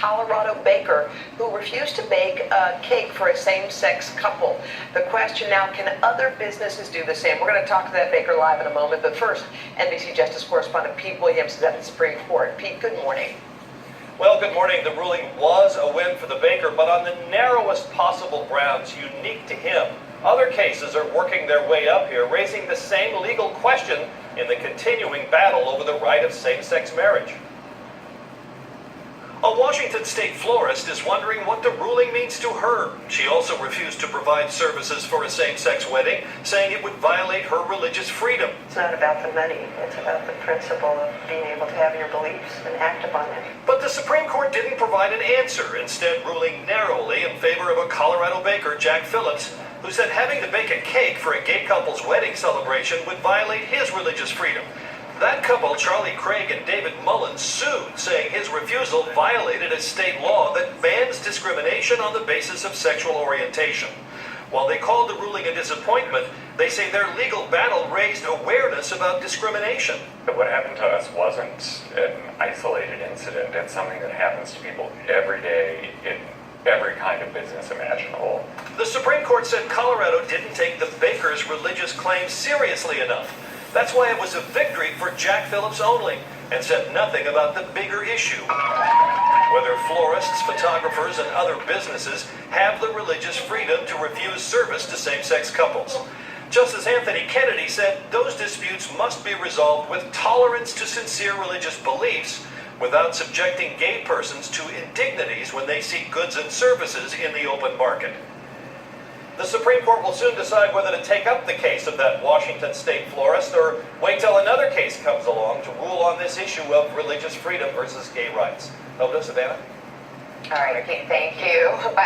Colorado baker who refused to bake a cake for a same-sex couple. The question now, can other businesses do the same? We're going to talk to that baker live in a moment, but first, NBC Justice correspondent Pete Williams is at the Supreme Court. Pete, good morning. Well, good morning. The ruling was a win for the baker, but on the narrowest possible grounds unique to him. Other cases are working their way up here, raising the same legal question in the continuing battle over the right of same-sex marriage. A Washington state florist is wondering what the ruling means to her. She also refused to provide services for a same-sex wedding, saying it would violate her religious freedom. It's not about the money. It's about the principle of being able to have your beliefs and act upon them. But the Supreme Court didn't provide an answer, instead ruling narrowly in favor of a Colorado baker, Jack Phillips, who said having to bake a cake for a gay couple's wedding celebration would violate his religious freedom. That couple, Charlie Craig and David Mullins, sued, saying his refusal violated a state law that bans discrimination on the basis of sexual orientation. While they called the ruling a disappointment, they say their legal battle raised awareness about discrimination. What happened to us wasn't an isolated incident. It's something that happens to people every day in every kind of business imaginable. The Supreme Court said Colorado didn't take the baker's religious claims seriously enough. That's why it was a victory for Jack Phillips only, and said nothing about the bigger issue. Whether florists, photographers, and other businesses have the religious freedom to refuse service to same-sex couples. Justice Anthony Kennedy said those disputes must be resolved with tolerance to sincere religious beliefs, without subjecting gay persons to indignities when they seek goods and services in the open market. The Supreme Court will soon decide whether to take up the case of that Washington state florist or wait till another case comes along to rule on this issue of religious freedom versus gay rights. Over to Savannah. All right, Pete, thank you. Bye.